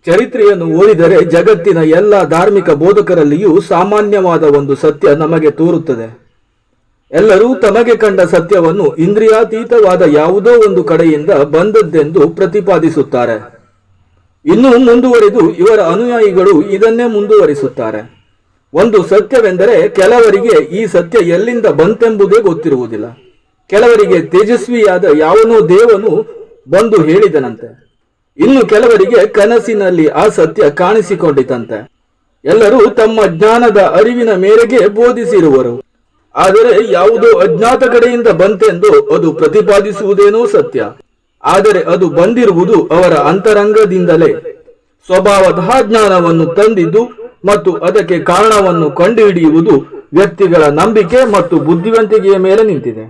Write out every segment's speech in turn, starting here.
ಚರಿತ್ರೆಯನ್ನು ಓದಿದರೆ ಜಗತ್ತಿನ ಎಲ್ಲ ಧಾರ್ಮಿಕ ಬೋಧಕರಲ್ಲಿಯೂ ಸಾಮಾನ್ಯವಾದ ಒಂದು ಸತ್ಯ ನಮಗೆ ತೋರುತ್ತದೆ. ಎಲ್ಲರೂ ತಮಗೆ ಕಂಡ ಸತ್ಯವನ್ನು ಇಂದ್ರಿಯಾತೀತವಾದ ಯಾವುದೋ ಒಂದು ಕಡೆಯಿಂದ ಬಂದದ್ದೆಂದು ಪ್ರತಿಪಾದಿಸುತ್ತಾರೆ. ಇನ್ನು ಮುಂದುವರೆದು ಇವರ ಅನುಯಾಯಿಗಳು ಇದನ್ನೇ ಮುಂದುವರಿಸುತ್ತಾರೆ. ಒಂದು ಸತ್ಯವೆಂದರೆ ಕೆಲವರಿಗೆ ಈ ಸತ್ಯ ಎಲ್ಲಿಂದ ಬಂತೆಂಬುದೇ ಗೊತ್ತಿರುವುದಿಲ್ಲ. ಕೆಲವರಿಗೆ ತೇಜಸ್ವಿಯಾದ ಯಾವನೋ ದೇವನು ಬಂದು ಹೇಳಿದನಂತೆ. ಇನ್ನು ಕೆಲವರಿಗೆ ಕನಸಿನಲ್ಲಿ ಆ ಸತ್ಯ ಕಾಣಿಸಿಕೊಂಡಿತಂತೆ. ಎಲ್ಲರೂ ತಮ್ಮ ಜ್ಞಾನದ ಅರಿವಿನ ಮೇರೆಗೆ ಬೋಧಿಸಿರುವರು. ಆದರೆ ಯಾವುದೋ ಅಜ್ಞಾತ ಕಡೆಯಿಂದ ಬಂತೆಂದು ಅದು ಪ್ರತಿಪಾದಿಸುವುದೇನೋ ಸತ್ಯ. ಆದರೆ ಅದು ಬಂದಿರುವುದು ಅವರ ಅಂತರಂಗದಿಂದಲೇ. ಸ್ವಭಾವತಃ ಜ್ಞಾನವನ್ನು ತಂದಿದ್ದು ಮತ್ತು ಅದಕ್ಕೆ ಕಾರಣವನ್ನು ಕಂಡುಹಿಡಿಯುವುದು ವ್ಯಕ್ತಿಗಳ ನಂಬಿಕೆ ಮತ್ತು ಬುದ್ಧಿವಂತಿಕೆಯ ಮೇಲೆ ನಿಂತಿದೆ.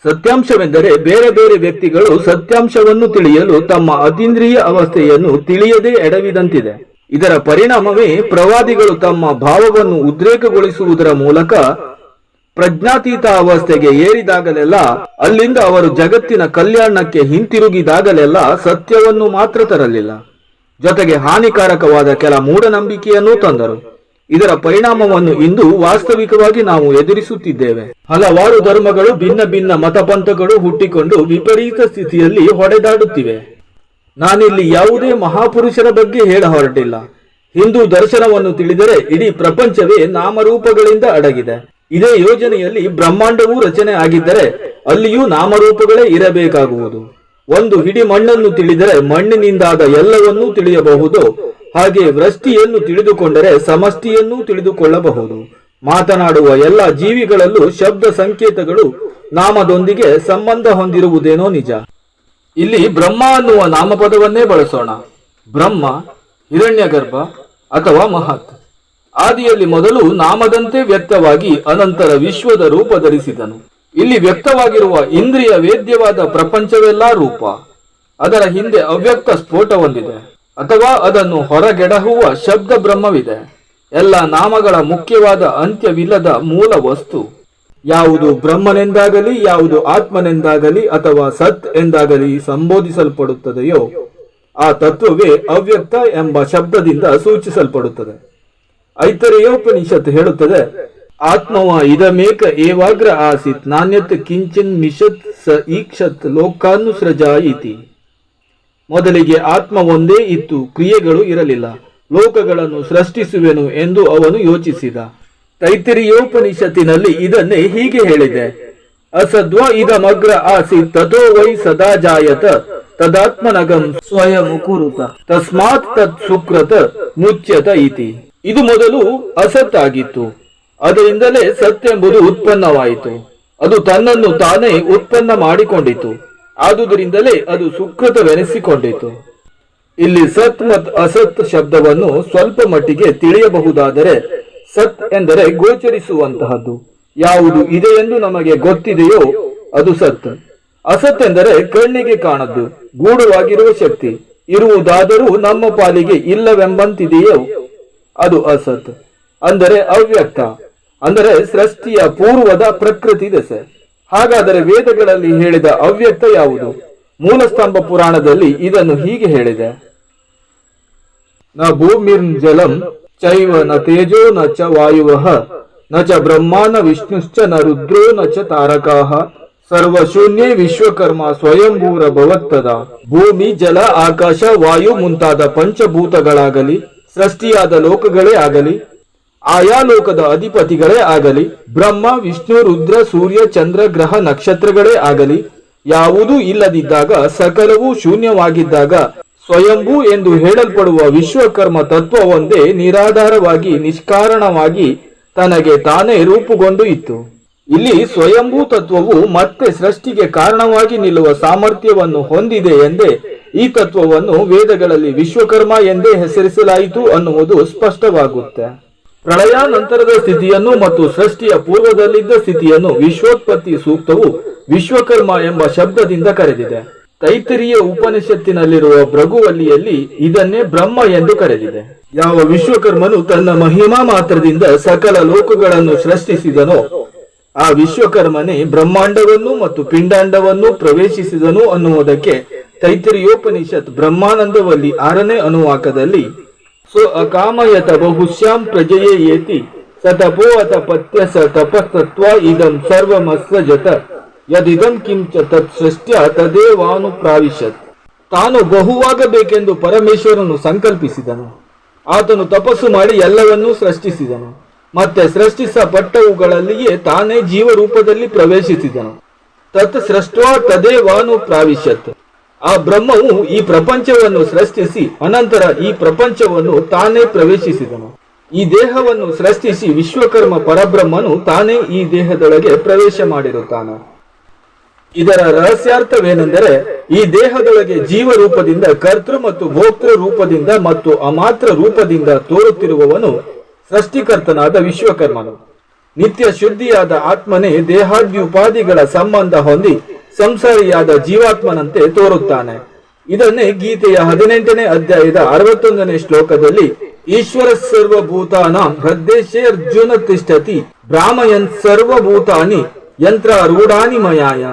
ಸತ್ಯಾಂಶವೆಂದರೆ ಬೇರೆ ಬೇರೆ ವ್ಯಕ್ತಿಗಳು ಸತ್ಯಾಂಶವನ್ನು ತಿಳಿಯಲು ತಮ್ಮ ಅತೀಂದ್ರಿಯ ಅವಸ್ಥೆಯನ್ನು ತಿಳಿಯದೇ ಎಡವಿದಂತಿದೆ. ಇದರ ಪರಿಣಾಮವೇ ಪ್ರವಾದಿಗಳು ತಮ್ಮ ಭಾವವನ್ನು ಉದ್ರೇಕಗೊಳಿಸುವುದರ ಮೂಲಕ ಪ್ರಜ್ಞಾತೀತ ಅವಸ್ಥೆಗೆ ಏರಿದಾಗಲೆಲ್ಲ, ಅಲ್ಲಿಂದ ಅವರು ಜಗತ್ತಿನ ಕಲ್ಯಾಣಕ್ಕೆ ಹಿಂತಿರುಗಿದಾಗಲೆಲ್ಲ ಸತ್ಯವನ್ನು ಮಾತ್ರ ತರಲಿಲ್ಲ, ಜೊತೆಗೆ ಹಾನಿಕಾರಕವಾದ ಕೆಲ ಮೂಢನಂಬಿಕೆಯನ್ನೂ ತಂದರು. ಇದರ ಪರಿಣಾಮವನ್ನು ಇಂದು ವಾಸ್ತವಿಕವಾಗಿ ನಾವು ಎದುರಿಸುತ್ತಿದ್ದೇವೆ. ಹಲವಾರು ಧರ್ಮಗಳು, ಭಿನ್ನ ಭಿನ್ನ ಮತಪಂಥಗಳು ಹುಟ್ಟಿಕೊಂಡು ವಿಪರೀತ ಸ್ಥಿತಿಯಲ್ಲಿ ಹೊಡೆದಾಡುತ್ತಿವೆ. ನಾನಿಲ್ಲಿ ಯಾವುದೇ ಮಹಾಪುರುಷರ ಬಗ್ಗೆ ಹೇಳ ಹೊರಟಿಲ್ಲ. ಹಿಂದೂ ದರ್ಶನವನ್ನು ತಿಳಿದರೆ ಇಡೀ ಪ್ರಪಂಚವೇ ನಾಮರೂಪಗಳಿಂದ ಅಡಗಿದೆ. ಇದೇ ಯೋಜನೆಯಲ್ಲಿ ಬ್ರಹ್ಮಾಂಡವೂ ರಚನೆ ಆಗಿದ್ದರೆ ಅಲ್ಲಿಯೂ ನಾಮರೂಪಗಳೇ ಇರಬೇಕಾಗುವುದು. ಒಂದು ಹಿಡಿ ಮಣ್ಣನ್ನು ತಿಳಿದರೆ ಮಣ್ಣಿನಿಂದಾದ ಎಲ್ಲವನ್ನೂ ತಿಳಿಯಬಹುದು. ಹಾಗೆ ವೃಷ್ಟಿಯನ್ನು ತಿಳಿದುಕೊಂಡರೆ ಸಮಷ್ಟಿಯನ್ನೂ ತಿಳಿದುಕೊಳ್ಳಬಹುದು. ಮಾತನಾಡುವ ಎಲ್ಲ ಜೀವಿಗಳಲ್ಲೂ ಶಬ್ದ ಸಂಕೇತಗಳು ನಾಮದೊಂದಿಗೆ ಸಂಬಂಧ ಹೊಂದಿರುವುದೇನೋ ನಿಜ. ಇಲ್ಲಿ ಬ್ರಹ್ಮ ಅನ್ನುವ ನಾಮಪದವನ್ನೇ ಬಳಸೋಣ. ಬ್ರಹ್ಮ, ಹಿರಣ್ಯಗರ್ಭ ಅಥವಾ ಮಹತ್. ಆದಿಯಲ್ಲಿ ಮೊದಲು ನಾಮದಂತೆ ವ್ಯಕ್ತವಾಗಿ ಅನಂತರ ವಿಶ್ವದ ರೂಪ ಧರಿಸಿದನು. ಇಲ್ಲಿ ವ್ಯಕ್ತವಾಗಿರುವ ಇಂದ್ರಿಯ ವೇದ್ಯವಾದ ಪ್ರಪಂಚವೆಲ್ಲ ರೂಪ. ಅದರ ಹಿಂದೆ ಅವ್ಯಕ್ತ ಸ್ಫೋಟ ಹೊಂದಿದೆ ಅಥವಾ ಅದನ್ನು ಹೊರಗೆಡಹುವ ಶಬ್ದ ಬ್ರಹ್ಮವಿದೆ. ಎಲ್ಲ ನಾಮಗಳ ಮುಖ್ಯವಾದ ಅಂತ್ಯವಿಲ್ಲದ ಮೂಲ ವಸ್ತು. ಯಾವುದು ಬ್ರಹ್ಮನೆಂದಾಗಲಿ, ಯಾವುದು ಆತ್ಮನೆಂದಾಗಲಿ ಅಥವಾ ಸತ್ ಎಂದಾಗಲಿ ಸಂಬೋಧಿಸಲ್ಪಡುತ್ತದೆಯೋ ಆ ತತ್ವವೇ ಅವ್ಯಕ್ತ ಎಂಬ ಶಬ್ದದಿಂದ ಸೂಚಿಸಲ್ಪಡುತ್ತದೆ. ಐತರೇಯೋಪನಿಷತ್ ಹೇಳುತ್ತದೆ, ಆತ್ಮವ ಇದಮೇಕ ಏವಾಗ್ರ ಆಸಿತ್ ನಾಣ್ಯತ್ ಕಿಂಚಿನ್ ಮಿಷತ್ ಸ ಈಕ್ಷತ್ ಲೋಕಾನುಸೃಜಾಯಿತಿ. ಮೊದಲಿಗೆ ಆತ್ಮ ಒಂದೇ ಇತ್ತು, ಕ್ರಿಯೆಗಳು ಇರಲಿಲ್ಲ. ಲೋಕಗಳನ್ನು ಸೃಷ್ಟಿಸುವೆನು ಎಂದು ಅವನು ಯೋಚಿಸಿದ. ತೈತಿರಿಯೋಪನಿಷತ್ತಿನಲ್ಲಿ ಇದನ್ನೇ ಹೀಗೆ ಹೇಳಿದೆ, ಅಸದ್ವ ಇದಮಗ್ರ ಆಸಿತ್ ತಥೋ ವೈ ಸದಾ ಜಾಯತ ತದಾತ್ಮನಗಂ ಸ್ವಯಂ ಕುರುತ ತಸ್ಮಾತ್ ತತ್ ಸುಕೃತ ಮುಚ್ಯತ ಇತಿ. ಇದು ಮೊದಲು ಅಸತ್ ಆಗಿತ್ತು, ಅದರಿಂದಲೇ ಸತ್ ಎಂಬುದು ಉತ್ಪನ್ನವಾಯಿತು. ಅದು ತನ್ನನ್ನು ತಾನೇ ಉತ್ಪನ್ನ ಮಾಡಿಕೊಂಡಿತು, ಆದುದರಿಂದಲೇ ಅದು ಸುಕೃತವೆನಿಸಿಕೊಂಡಿತು. ಇಲ್ಲಿ ಸತ್ ಮತ್ತು ಅಸತ್ ಶಬ್ದವನ್ನು ಸ್ವಲ್ಪ ಮಟ್ಟಿಗೆ ತಿಳಿಯಬಹುದಾದರೆ, ಸತ್ ಎಂದರೆ ಗೋಚರಿಸುವಂತಹದ್ದು. ಯಾವುದು ಇದೆ ಎಂದು ನಮಗೆ ಗೊತ್ತಿದೆಯೋ ಅದು ಸತ್. ಅಸತ್ ಎಂದರೆ ಕಣ್ಣಿಗೆ ಕಾಣದ್ದು, ಗೂಢವಾಗಿರುವ ಶಕ್ತಿ. ಇರುವುದಾದರೂ ನಮ್ಮ ಪಾಲಿಗೆ ಇಲ್ಲವೆಂಬಂತಿದೆಯೋ ಅದು ಅಸತ್. ಅಂದರೆ ಅವ್ಯಕ್ತ, ಅಂದರೆ ಸೃಷ್ಟಿಯ ಪೂರ್ವದ ಪ್ರಕೃತಿ ದಶೆ. ಹಾಗಾದರೆ ವೇದಗಳಲ್ಲಿ ಹೇಳಿದ ಅವ್ಯಕ್ತ ಯಾವುದು? ಮೂಲಸ್ತಂಭ ಪುರಾಣದಲ್ಲಿ ಇದನ್ನು ಹೀಗೆ ಹೇಳಿದೆ, ನ ಭೂಮಿರ್ ಜಲಂ ಚೈವ ನ ತೇಜೋ ನ ಚ ವಾಯುವಃ ನ ಚ ಬ್ರಹ್ಮ ನ ವಿಷ್ಣುಶ್ಚ ನ ರುದ್ರೋ ನ ಚ ತಾರಕಾಃ ಸರ್ವಶೂನ್ಯೇ ವಿಶ್ವಕರ್ಮ ಸ್ವಯಂಭೂರ ಭವತ್ತದ. ಭೂಮಿ, ಜಲ, ಆಕಾಶ, ವಾಯು ಮುಂತಾದ ಪಂಚಭೂತಗಳಾಗಲಿ, ಸೃಷ್ಟಿಯಾದ ಲೋಕಗಳೇ ಆಗಲಿ, ಆಯಾ ಲೋಕದ ಅಧಿಪತಿಗಳೇ ಆಗಲಿ, ಬ್ರಹ್ಮ, ವಿಷ್ಣು, ರುದ್ರ, ಸೂರ್ಯ, ಚಂದ್ರ, ಗ್ರಹ, ನಕ್ಷತ್ರಗಳೇ ಆಗಲಿ, ಯಾವುದೂ ಇಲ್ಲದಿದ್ದಾಗ, ಸಕಲವೂ ಶೂನ್ಯವಾಗಿದ್ದಾಗ ಸ್ವಯಂಭೂ ಎಂದು ಹೇಳಲ್ಪಡುವ ವಿಶ್ವಕರ್ಮ ತತ್ವ ಒಂದೇ ನಿರಾಧಾರವಾಗಿ ನಿಷ್ಕಾರಣವಾಗಿ ತನಗೆ ತಾನೇ ರೂಪುಗೊಂಡು ಇತ್ತು. ಇಲ್ಲಿ ಸ್ವಯಂಭೂ ತತ್ವವು ಮತ್ತೆ ಸೃಷ್ಟಿಗೆ ಕಾರಣವಾಗಿ ನಿಲ್ಲುವ ಸಾಮರ್ಥ್ಯವನ್ನು ಹೊಂದಿದೆ ಎಂದೇ ಈ ತತ್ವವನ್ನು ವೇದಗಳಲ್ಲಿ ವಿಶ್ವಕರ್ಮ ಎಂದೇ ಹೆಸರಿಸಲಾಯಿತು ಅನ್ನುವುದು ಸ್ಪಷ್ಟವಾಗುತ್ತೆ. ಪ್ರಳಯ ನಂತರದ ಸ್ಥಿತಿಯನ್ನು ಮತ್ತು ಸೃಷ್ಟಿಯ ಪೂರ್ವದಲ್ಲಿದ್ದ ಸ್ಥಿತಿಯನ್ನು ವಿಶ್ವೋತ್ಪತ್ತಿ ಸೂಕ್ತವು ವಿಶ್ವಕರ್ಮ ಎಂಬ ಶಬ್ದದಿಂದ ಕರೆದಿದೆ. ತೈತರಿಯ ಉಪನಿಷತ್ತಿನಲ್ಲಿರುವ ಭೃಗುವಲ್ಲಿಯಲ್ಲಿ ಇದನ್ನೇ ಬ್ರಹ್ಮ ಎಂದು ಕರೆದಿದೆ. ಯಾವ ವಿಶ್ವಕರ್ಮನು ತನ್ನ ಮಹಿಮಾ ಮಾತ್ರದಿಂದ ಸಕಲ ಲೋಕಗಳನ್ನು ಸೃಷ್ಟಿಸಿದನೋ ಆ ವಿಶ್ವಕರ್ಮನೇ ಬ್ರಹ್ಮಾಂಡವನ್ನು ಮತ್ತು ಪಿಂಡಾಂಡವನ್ನು ಪ್ರವೇಶಿಸಿದನು ಅನ್ನುವುದಕ್ಕೆ ತೈತರಿಯೋಪನಿಷತ್ ಬ್ರಹ್ಮಾನಂದವಲ್ಲಿ 6ನೇ ಅನುವಾಕದಲ್ಲಿ ಅಕಾಮಯತ ಬಹುಶ್ಯಾಂ ಪ್ರಜೆಯೇ ಏತಿ ಸತಪೋ ಅತಪತ್ಯ ಸ ತಪಸ್ತತ್ವ ಇದಂ ಸರ್ವಮಸ್ಸಜತ ಯದಿದಂ ಕಿಂಚ ತತ್ ಸೃಷ್ಟ್ಯ ತದೇವಾನುಪ್ರಾವಿಶತ್. ತಾನು ಬಹುವಾಗಬೇಕೆಂದು ಪರಮೇಶ್ವರನು ಸಂಕಲ್ಪಿಸಿದನು. ಆತನು ತಪಸ್ಸು ಮಾಡಿ ಎಲ್ಲವನ್ನೂ ಸೃಷ್ಟಿಸಿದನು. ಮತ್ತೆ ಸೃಷ್ಟಿಸಲ್ಪಟ್ಟವುಗಳಲ್ಲಿಯೇ ತಾನೇ ಜೀವರೂಪದಲ್ಲಿ ಪ್ರವೇಶಿಸಿದನು. ತತ್ ಸೃಷ್ಟ್ವಾ ತದೇವಾನುಪ್ರಾವಿಶತ್. ಆ ಬ್ರಹ್ಮವು ಈ ಪ್ರಪಂಚವನ್ನು ಸೃಷ್ಟಿಸಿ ಅನಂತರ ಈ ಪ್ರಪಂಚವನ್ನು ತಾನೇ ಪ್ರವೇಶಿಸಿದನು. ಈ ದೇಹವನ್ನು ಸೃಷ್ಟಿಸಿ ವಿಶ್ವಕರ್ಮ ಪರಬ್ರಹ್ಮನು ತಾನೇ ಈ ದೇಹದೊಳಗೆ ಪ್ರವೇಶ ಮಾಡಿರುತ್ತಾನೆ. ಇದರ ರಹಸ್ಯಾರ್ಥವೇನೆಂದರೆ, ಈ ದೇಹದೊಳಗೆ ಜೀವ ರೂಪದಿಂದ, ಕರ್ತೃ ಮತ್ತು ಭೋಕ್ತೃ ರೂಪದಿಂದ ಮತ್ತು ಅಮಾತ್ರ ರೂಪದಿಂದ ತೋರುತ್ತಿರುವವನು ಸೃಷ್ಟಿಕರ್ತನಾದ ವಿಶ್ವಕರ್ಮನು. ನಿತ್ಯ ಶುದ್ಧಿಯಾದ ಆತ್ಮನೇ ದೇಹಾದ್ಯುಪಾದಿಗಳ ಸಂಬಂಧ ಹೊಂದಿ ಸಂಸಾರಿಯಾದ ಜೀವಾತ್ಮನಂತೆ ತೋರುತ್ತಾನೆ. ಇದನ್ನೇ ಗೀತೆಯ 18ನೇ ಅಧ್ಯಾಯದ 61ನೇ ಶ್ಲೋಕದಲ್ಲಿ ಈಶ್ವರ ಸರ್ವಭೂತಾನಾಂ ಹೃದ್ದೇಶೇ ಅರ್ಜುನ ತಿಷ್ಠತಿ ಭ್ರಾಮಯನ್ ಸರ್ವಭೂತಾನಿ ಯಂತ್ರಾರೂಢಾನಿ ಮಯಾಯ.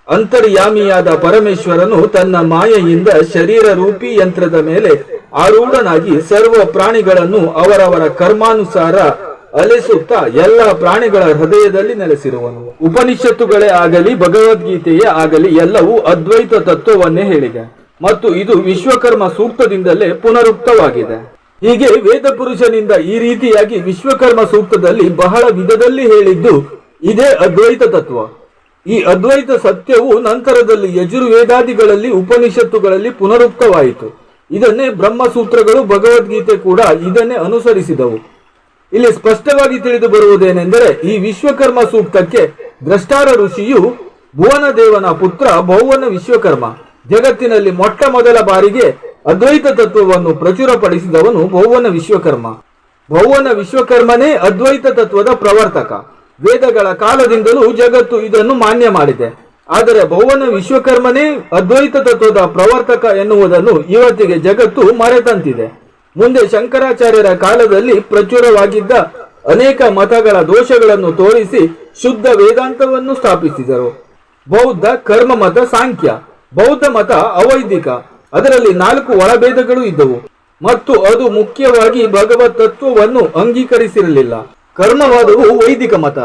ಅಂತರ್ಯಾಮಿಯಾದ ಪರಮೇಶ್ವರನು ತನ್ನ ಮಾಯೆಯಿಂದ ಶರೀರ ರೂಪಿ ಯಂತ್ರದ ಮೇಲೆ ಆರೂಢನಾಗಿ ಸರ್ವ ಪ್ರಾಣಿಗಳನ್ನು ಅವರವರ ಕರ್ಮಾನುಸಾರ ಅಲೆಸುತ್ತಾ ಎಲ್ಲ ಪ್ರಾಣಿಗಳ ಹೃದಯದಲ್ಲಿ ನೆಲೆಸಿರುವನು. ಉಪನಿಷತ್ತುಗಳೇ ಆಗಲಿ ಭಗವದ್ಗೀತೆಯೇ ಆಗಲಿ ಎಲ್ಲವೂ ಅದ್ವೈತ ತತ್ವವನ್ನೇ ಹೇಳಿದೆ ಮತ್ತು ಇದು ವಿಶ್ವಕರ್ಮ ಸೂಕ್ತದಿಂದಲೇ ಪುನರುಕ್ತವಾಗಿದೆ. ಹೀಗೆ ವೇದ ಪುರುಷನಿಂದ ಈ ರೀತಿಯಾಗಿ ವಿಶ್ವಕರ್ಮ ಸೂಕ್ತದಲ್ಲಿ ಬಹಳ ವಿಧದಲ್ಲಿ ಹೇಳಿದ್ದು ಇದೇ ಅದ್ವೈತ ತತ್ವ. ಈ ಅದ್ವೈತ ಸತ್ಯವು ನಂತರದಲ್ಲಿ ಯಜುರ್ವೇದಾದಿಗಳಲ್ಲಿ ಉಪನಿಷತ್ತುಗಳಲ್ಲಿ ಪುನರುಕ್ತವಾಯಿತು. ಇದನ್ನೇ ಬ್ರಹ್ಮಸೂತ್ರಗಳು ಭಗವದ್ಗೀತೆ ಕೂಡ ಇದನ್ನೇ ಅನುಸರಿಸಿದವು. ಇಲ್ಲಿ ಸ್ಪಷ್ಟವಾಗಿ ತಿಳಿದು ಬರುವುದೇನೆಂದರೆ, ಈ ವಿಶ್ವಕರ್ಮ ಸೂಕ್ತಕ್ಕೆ ದ್ರಷ್ಟಾರ ಋಷಿಯು ಭುವನ ದೇವನ ಪುತ್ರ ಭೌವನ ವಿಶ್ವಕರ್ಮ. ಜಗತ್ತಿನಲ್ಲಿ ಮೊಟ್ಟ ಮೊದಲ ಬಾರಿಗೆ ಅದ್ವೈತ ತತ್ವವನ್ನು ಪ್ರಚುರಪಡಿಸಿದವನು ಭೌವನ ವಿಶ್ವಕರ್ಮ. ಭೌವನ ವಿಶ್ವಕರ್ಮನೇ ಅದ್ವೈತ ತತ್ವದ ಪ್ರವರ್ತಕ. ವೇದಗಳ ಕಾಲದಿಂದಲೂ ಜಗತ್ತು ಇದನ್ನು ಮಾನ್ಯ ಮಾಡಿದೆ. ಆದರೆ ಭೌವನ ವಿಶ್ವಕರ್ಮನೇ ಅದ್ವೈತ ತತ್ವದ ಪ್ರವರ್ತಕ ಎನ್ನುವುದನ್ನು ಇವತ್ತಿಗೆ ಜಗತ್ತು ಮರೆತಂತಿದೆ. ಮುಂದೆ ಶಂಕರಾಚಾರ್ಯರ ಕಾಲದಲ್ಲಿ ಪ್ರಚುರವಾಗಿದ್ದ ಅನೇಕ ಮತಗಳ ದೋಷಗಳನ್ನು ತೋರಿಸಿ ಶುದ್ಧ ವೇದಾಂತವನ್ನು ಸ್ಥಾಪಿಸಿದರು. ಬೌದ್ಧ ಕರ್ಮ ಮತ ಸಾಂಖ್ಯ, ಬೌದ್ಧ ಮತ ಅವೈದಿಕ. ಅದರಲ್ಲಿ 4 ಒಳಭೇದಗಳು ಇದ್ದವು ಮತ್ತು ಅದು ಮುಖ್ಯವಾಗಿ ಭಗವತ್ ತತ್ವವನ್ನು ಅಂಗೀಕರಿಸಿರಲಿಲ್ಲ. ಕರ್ಮವಾದವು ವೈದಿಕ ಮತ.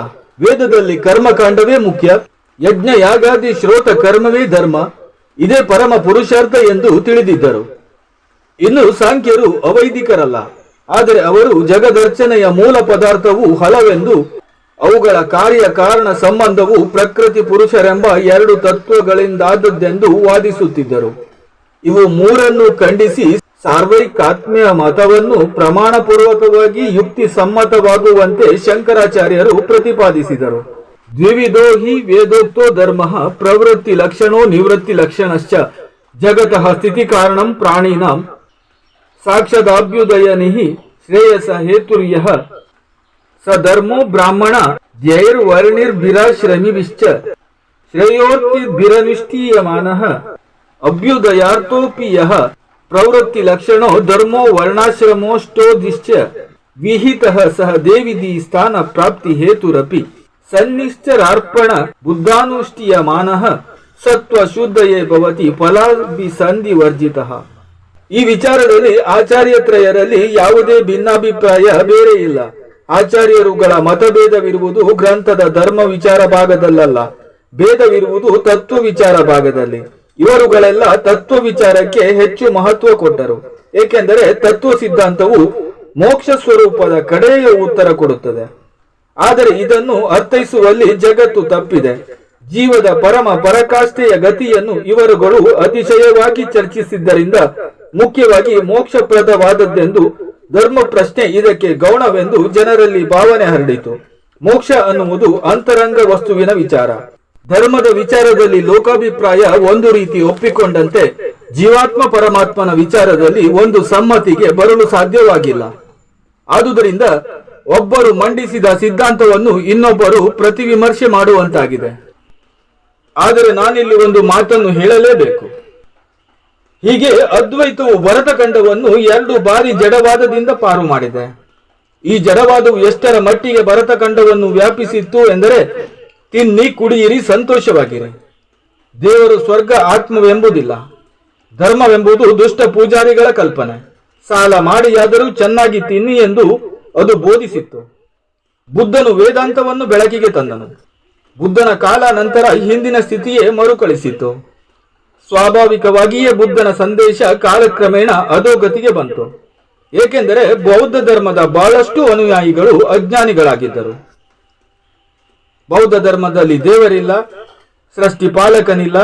ವೇದದಲ್ಲಿ ಕರ್ಮಕಾಂಡವೇ ಮುಖ್ಯ. ಯಜ್ಞ ಯಾಗಾದಿ ಶ್ರೋತ ಕರ್ಮವೇ ಧರ್ಮ. ಇದೇ ಪರಮ ಪುರುಷಾರ್ಥ ಎಂದು ತಿಳಿದಿದ್ದರು. ಇನ್ನು ಸಾಂಖ್ಯರು ಅವೈದಿಕರಲ್ಲ. ಆದರೆ ಅವರು ಜಗದರ್ಚನೆಯ ಮೂಲ ಪದಾರ್ಥವು ಹಲವೆಂದು, ಅವುಗಳ ಕಾರ್ಯ ಕಾರಣ ಸಂಬಂಧವು ಪ್ರಕೃತಿ ಪುರುಷರೆಂಬ 2 ತತ್ವಗಳಿಂದಾದದ್ದೆಂದು ವಾದಿಸುತ್ತಿದ್ದರು. ಇವು 3 ಖಂಡಿಸಿ ಸಾರ್ವೈಕಾತ್ಮ್ಯ ಮತವನ್ನು ಪ್ರಮಾಣ ಪೂರ್ವಕವಾಗಿ ಯುಕ್ತಿ ಸಮ್ಮತವಾಗುವಂತೆ ಶಂಕರಾಚಾರ್ಯರು ಪ್ರತಿಪಾದಿಸಿದರು. ದ್ವಿವಿಧೋ ಹಿ ವೇದೋಕ್ತೋ ಧರ್ಮ ಪ್ರವೃತ್ತಿ ಲಕ್ಷಣೋ ನಿವೃತ್ತಿ ಲಕ್ಷಣಶ್ಚ ಜಗತಃ ಸ್ಥಿತಿ ಕಾರಣಂ ಪ್ರಾಣಿನಾಂ ಸಾಕ್ಷಾದಭ್ಯುದಯನಿಹಿ ಶ್ರೇಯಸ ಹೇತುರ್ಯಃ ಸ ಧರ್ಮೋ ಬ್ರಾಹ್ಮಣ ಧ್ಯೈರ್ವರ್ಣಿರ್ಭಿರಾಶ್ರಮಿಭಿಶ್ಚ ಶ್ರೇಯೋರ್ತಿಭಿರನುಷ್ಠೀಯಮಾನಃ ಅಭ್ಯುದಯಾರ್ಥೋಪಿ ಯಃ ಪ್ರವೃತ್ತಿ ಲಕ್ಷಣೋ ಧರ್ಮೋ ವರ್ಣಾಶ್ರಮೋಷ್ಟೋದಿಶ್ಚ ವಿಹಿತಃ ಸಹ ದೇವಿದಿ ಸ್ಥಾನ ಪ್ರಾಪ್ತಿ ಹೇತುರಪಿ ಸನ್ನಿಶ್ಚರಾರ್ಪಣ ಬುದ್ಧಾನುಷ್ಠೀಯಮಾನಃ ಸತ್ವ ಶುದ್ಧಯೇ ಭವತಿ ಫಲಾಭಿಸಂಧಿ ವರ್ಜಿತಃ. ಈ ವಿಚಾರದಲ್ಲಿ ಆಚಾರ್ಯತ್ರಯರಲ್ಲಿ ಯಾವುದೇ ಭಿನ್ನಾಭಿಪ್ರಾಯ ಬೇರೆ ಇಲ್ಲ. ಆಚಾರ್ಯರುಗಳ ಮತಭೇದವಿರುವುದು ಗ್ರಂಥದ ಧರ್ಮ ವಿಚಾರ ಭಾಗದಲ್ಲ, ಭೇದವಿರುವುದು ತತ್ವ ವಿಚಾರ ಭಾಗದಲ್ಲಿ. ಇವರುಗಳೆಲ್ಲ ತತ್ವ ವಿಚಾರಕ್ಕೆ ಹೆಚ್ಚು ಮಹತ್ವ ಕೊಟ್ಟರು. ಏಕೆಂದರೆ ತತ್ವ ಸಿದ್ಧಾಂತವು ಮೋಕ್ಷ ಸ್ವರೂಪದ ಕಡೆಯ ಉತ್ತರ ಕೊಡುತ್ತದೆ. ಆದರೆ ಇದನ್ನು ಅರ್ಥೈಸುವಲ್ಲಿ ಜಗತ್ತು ತಪ್ಪಿದೆ. ಜೀವದ ಪರಮ ಪರಕಾಷ್ಠೆಯ ಗತಿಯನ್ನು ಇವರುಗಳು ಅತಿಶಯವಾಗಿ ಚರ್ಚಿಸಿದ್ದರಿಂದ ಮುಖ್ಯವಾಗಿ ಮೋಕ್ಷಪ್ರದವಾದದ್ದೆಂದು ಧರ್ಮ ಪ್ರಶ್ನೆ ಇದಕ್ಕೆ ಗೌಣವೆಂದು ಜನರಲ್ಲಿ ಭಾವನೆ ಹರಡಿತು. ಮೋಕ್ಷ ಅನ್ನುವುದು ಅಂತರಂಗ ವಸ್ತುವಿನ ವಿಚಾರ. ಧರ್ಮದ ವಿಚಾರದಲ್ಲಿ ಲೋಕಾಭಿಪ್ರಾಯ ಒಂದು ರೀತಿ ಒಪ್ಪಿಕೊಂಡಂತೆ ಜೀವಾತ್ಮ ಪರಮಾತ್ಮನ ವಿಚಾರದಲ್ಲಿ ಒಂದು ಸಮ್ಮತಿಗೆ ಬರಲು ಸಾಧ್ಯವಾಗಿಲ್ಲ. ಆದುದರಿಂದ ಒಬ್ಬರು ಮಂಡಿಸಿದ ಸಿದ್ಧಾಂತವನ್ನು ಇನ್ನೊಬ್ಬರು ಪ್ರತಿವಿಮರ್ಶೆ ಮಾಡುವಂತಾಗಿದೆ. ಆದರೆ ನಾನಿಲ್ಲಿ ಒಂದು ಮಾತನ್ನು ಹೇಳಲೇಬೇಕು. ಹೀಗೆ ಅದ್ವೈತವು ಭರತಖಂಡವನ್ನು 2 ಬಾರಿ ಜಡವಾದದಿಂದ ಪಾರು ಮಾಡಿದೆ. ಈ ಜಡವಾದವು ಎಷ್ಟರ ಮಟ್ಟಿಗೆ ಭರತಖಂಡವನ್ನು ವ್ಯಾಪಿಸಿತ್ತು ಎಂದರೆ, ತಿನ್ನಿ ಕುಡಿಯಿರಿ ಸಂತೋಷವಾಗಿರಿ, ದೇವರು ಸ್ವರ್ಗ ಆತ್ಮವೆಂಬುದಿಲ್ಲ, ಧರ್ಮವೆಂಬುದು ದುಷ್ಟ ಪೂಜಾರಿಗಳ ಕಲ್ಪನೆ. ಸಾಲ ಮಾಡಿಯಾದರೂ ಚೆನ್ನಾಗಿ ತಿನ್ನಿ ಎಂದು ಅದು ಬೋಧಿಸಿತ್ತು. ಬುದ್ಧನು ವೇದಾಂತವನ್ನು ಬೆಳಕಿಗೆ ತಂದನು. ಬುದ್ಧನ ಕಾಲ ನಂತರ ಹಿಂದಿನ ಸ್ಥಿತಿಯೇ ಮರುಕಳಿಸಿತು. ಸ್ವಾಭಾವಿಕವಾಗಿಯೇ ಬುದ್ಧನ ಸಂದೇಶ ಕಾಲಕ್ರಮೇಣ ಅಧೋಗತಿಗೆ ಬಂತು. ಏಕೆಂದರೆ ಬೌದ್ಧ ಧರ್ಮದ ಬಹಳಷ್ಟು ಅನುಯಾಯಿಗಳು ಅಜ್ಞಾನಿಗಳಾಗಿದ್ದರು. ಬೌದ್ಧ ಧರ್ಮದಲ್ಲಿ ದೇವರಿಲ್ಲ, ಸೃಷ್ಟಿಪಾಲಕನಿಲ್ಲ.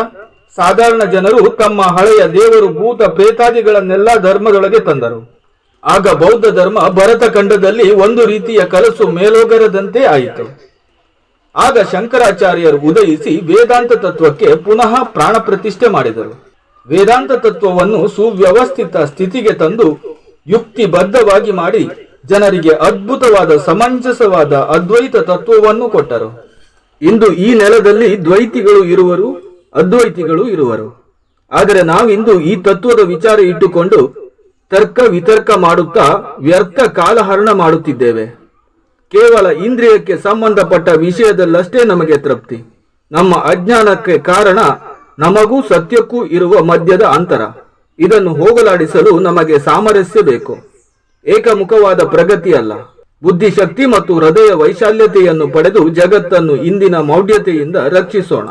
ಸಾಧಾರಣ ಜನರು ತಮ್ಮ ಹಳೆಯ ದೇವರು ಭೂತ ಪ್ರೇತಾದಿಗಳನ್ನೆಲ್ಲ ಧರ್ಮದೊಳಗೆ ತಂದರು. ಆಗ ಬೌದ್ಧ ಧರ್ಮ ಭರತ ಖಂಡದಲ್ಲಿ ಒಂದು ರೀತಿಯ ಕಲಸು ಮೇಲೋಗರದಂತೆ ಆಯಿತು. ಆಗ ಶಂಕರಾಚಾರ್ಯರು ಉದಯಿಸಿ ವೇದಾಂತ ತತ್ವಕ್ಕೆ ಪುನಃ ಪ್ರಾಣ ಪ್ರತಿಷ್ಠೆ ಮಾಡಿದರು. ವೇದಾಂತ ತತ್ವವನ್ನು ಸುವ್ಯವಸ್ಥಿತ ಸ್ಥಿತಿಗೆ ತಂದು ಯುಕ್ತಿಬದ್ಧವಾಗಿ ಮಾಡಿ ಜನರಿಗೆ ಅದ್ಭುತವಾದ ಸಮಂಜಸವಾದ ಅದ್ವೈತ ತತ್ವವನ್ನು ಕೊಟ್ಟರು. ಇಂದು ಈ ನೆಲದಲ್ಲಿ ದ್ವೈತಿಗಳು ಇರುವರು, ಅದ್ವೈತಿಗಳು ಇರುವರು. ಆದರೆ ನಾವಿಂದು ಈ ತತ್ವದ ವಿಚಾರ ಇಟ್ಟುಕೊಂಡು ತರ್ಕ ವಿತರ್ಕ ಮಾಡುತ್ತಾ ವ್ಯರ್ಥ ಕಾಲಹರಣ ಮಾಡುತ್ತಿದ್ದೇವೆ. ಕೇವಲ ಇಂದ್ರಿಯಕ್ಕೆ ಸಂಬಂಧಪಟ್ಟ ವಿಷಯದಲ್ಲಷ್ಟೇ ನಮಗೆ ತೃಪ್ತಿ. ನಮ್ಮ ಅಜ್ಞಾನಕ್ಕೆ ಕಾರಣ ನಮಗೂ ಸತ್ಯಕ್ಕೂ ಇರುವ ಮಧ್ಯದ ಅಂತರ. ಇದನ್ನು ಹೋಗಲಾಡಿಸಲು ನಮಗೆ ಸಾಮರಸ್ಯ ಬೇಕು, ಏಕಮುಖವಾದ ಪ್ರಗತಿ ಅಲ್ಲ. ಬುದ್ಧಿಶಕ್ತಿ ಮತ್ತು ಹೃದಯ ವೈಶಾಲ್ಯತೆಯನ್ನು ಪಡೆದು ಜಗತ್ತನ್ನು ಇಂದಿನ ಮೌಢ್ಯತೆಯಿಂದ ರಕ್ಷಿಸೋಣ.